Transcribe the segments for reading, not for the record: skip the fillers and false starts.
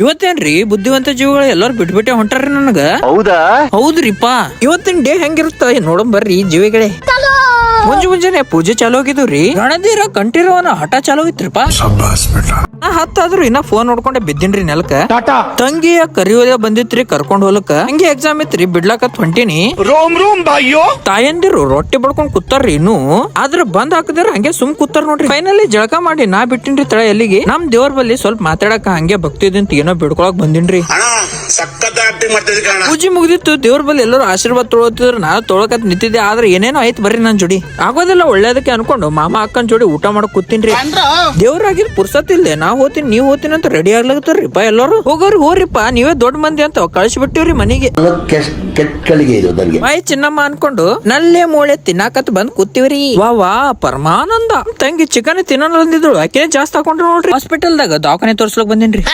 ಇವತ್ತೇನ್ರಿ ಬುದ್ಧಿವಂತ ಜೀವಿಗಳು ಎಲ್ಲಾರು ಬಿಟ್ಬಿಟ್ಟೆ ಹೊಂಟಾರ್ರಿ ನನಗ. ಹೌದ್ರಿಪಾ, ಇವತ್ತಿನ ಡೇ ಹೆಂಗಿರುತ್ತ ನೋಡಂ ಬರ್ರಿ ಜೀವಿಗಳೇ. ಮುಂಜಾನೆ ಪೂಜೆ ಚಾಲು ಆಗಿದ್ರಿ, ಗಣದೀರ ಕಂಠೀರವನ ಹಠ ಚಾಲು ಆಗಿತ್ರಿಪಾ. ನಾ ಹತ್ತಾದ್ರು ಇನ್ನ ಫೋನ್ ನೋಡ್ಕೊಂಡೆ ಬಿದ್ದೀನ್ರಿ ನೆಲಕ್ಕ. ತಂಗಿಯ ಕರಿಯೋದ ಬಂದಿತ್ರಿ ಕರ್ಕೊಂಡ್ ಹೋಲಕ್ಕ. ಹಂಗೆ ಎಕ್ಸಾಮ್ ಇತ್ರಿ ಬಿಡ್ಲಾಕತ್ ಹೊಂಟೀನಿ. ತಾಯಂದಿರು ರೊಟ್ಟಿ ಬಡ್ಕೊಂಡ್ ಕೂತಾರ್ರಿ ಇನ್ನು, ಆದ್ರ ಬಂದ್ ಹಾಕದಿರ ಹಂಗೆ ಸುಮ್ ಕೂತಾರ ನೋಡ್ರಿ. ಫೈನಲಿ ಜಳಕ ಮಾಡಿ ನಾ ಬಿಟ್ಟಿನ್ರಿ ತಳ ಎಲ್ಲಿಗೆ. ನಮ್ ದೇವ್ರ ಬಲ್ಲಿ ಸ್ವಲ್ಪ ಮಾತಾಡಕ ಹಂಗೆ ಭಕ್ತಿದಂತ ಏನೋ ಬಿಡ್ಕೊಳಕ್ ಬಂದಿನ್ರಿ. ಪೂಜೆ ಮುಗ್ದಿತ್ತು, ದೇವ್ರ ಬಲ್ಲಿ ಎಲ್ಲರೂ ಆಶೀರ್ವಾದ ತೊಳತಿದ್ರು. ನಾನು ತೊಳಕತ್ ನಿಂತಿದ್ದೆ, ಆದ್ರೆ ಏನೇನೋ ಆಯ್ತು ಬರ್ರಿ ನನ್ ಜೋಡಿ. ಆಗೋದಿಲ್ಲ ಒಳ್ಳೇದಕ್ಕೆ ಅನ್ಕೊಂಡು ಮಾಮ ಅಕ್ಕನ್ ಜೋಡಿ ಊಟ ಮಾಡಕ್ ಕೂತೀನ್ರಿ. ದೇವ್ರಾಗಿರ್ ಪುರ್ಸತ್ ಇಲ್ದೆ ನಾ ಹೋತೀನಿ ನೀವ್ ಹೋತೀನಿ ಅಂತ ರೆಡಿ ಆಗ್ಲತ್ತಾರ್ರಿಪ್ಪ ಎಲ್ಲರೂ. ಹೋಗ್ರಿಪ್ಪ ನೀವೇ ದೊಡ್ಡ ಮಂದಿ ಅಂತ ಕಳ್ಸಿಬಿಟ್ಟಿವ್ರಿ ಮನಿಗೆ. ಬಾಯ್ ಚಿನ್ನಮ್ಮ ಅನ್ಕೊಂಡು ನಲ್ಲೇ ಮೂಳೆ ತಿನ್ನಾಕತ್ ಬಂದ್ ಕೂತಿವ್ರಿ. ವಾ ಪರಮಾನಂದ. ತಂಗಿ ಚಿಕನ್ ತಿನ್ನೋಣ ಅಂದಿದ್ರು, ಆಕೆ ಜಾಸ್ತಿ ಹಾಕೊಂಡ್ರು ನೋಡ್ರಿ. ಹಾಸ್ಪಿಟಲ್ದಾಗ ದವಾಖಾನೆ ತೋರ್ಸ್ಲಕ್ ಬಂದಿನ್ರಿ.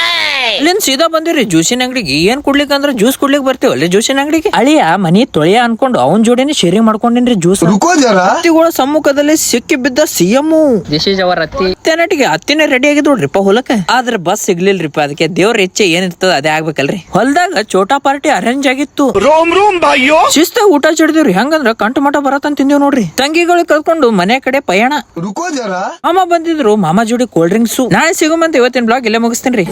ಅಲ್ಲಿಂದ ಸೀದಾ ಬಂದಿರಿ ಜ್ಯೂಸಿನ ಅಂಗಡಿಗೆ. ಏನ್ ಕುಡ್ಲಿಕ್ ಅಂದ್ರ ಜ್ಯೂಸ್ ಕುಡ್ಲಿಕ್ ಬರ್ತೀವಲ್ಲಿ ಜ್ಯೂಸಿನ ಅಂಗಡಿಗೆ. ಅಳಿಯ ಮನಿ ತೊಳೆಯ ಅನ್ಕೊಂಡು ಅವನ್ ಜೋಡಿನೇ ಶೇರಿಂಗ್ ಮಾಡ್ಕೊಂಡಿನ್ರಿ ಜ್ಯೂಸ್. ಅತ್ತಿಗಳ ಸಮ್ಮುಖದಲ್ಲಿ ಸಿಕ್ಕಿ ಬಿದ್ದ ಸಿಎಂ. ದಿಸ್ ಇಸ್ ಅವರ್ ಅತ್ತಿ. ನಟಿಗೆ ಅತ್ತಿನೇ ರೆಡಿ ಆಗಿದ್ ನೋಡ್ರಿಪ್ಪ ಹೊಲಕ್ಕ. ಆದ್ರೆ ಬಸ್ ಸಿಗ್ಲಿಲ್ರಿಪ್ಪ. ಅದಕ್ಕೆ ದೇವ್ರ ಇಚ್ಛೆ ಏನಿರ್ತದ ಅದೇ ಆಗ್ಬೇಕಲ್ರಿ. ಹೊಲ್ದಾಗ ಚೋಟಾ ಪಾರ್ಟಿ ಅರೇಂಜ್ ಆಗಿತ್ತು. ಶಿಸ್ತಾಗ ಊಟ ಚಡಿದಿವ್ರಿ. ಹಂಗಂದ್ರ ಕಂಠ ಮಠ ಬರತ್ತಂತ ತಿಂದಿವ್ ನೋಡ್ರಿ. ತಂಗಿಗಳಿಗೆ ಕರ್ಕೊಂಡು ಮನೆ ಕಡೆ ಪಯಣ. ಮಾಮ ಬಂದಿದ್ರು, ಮಾಮ ಜೋಡಿ ಕೋಲ್ಡ್ ಡ್ರಿಂಕ್ಸ್. ನಾಳೆ ಸಿಗುಮಂತ ಇವತ್ತಿನ ಬ್ಲಾಗ್ ಇಲ್ಲೇ ಮುಗಿಸ್ತೇನ್ರಿ.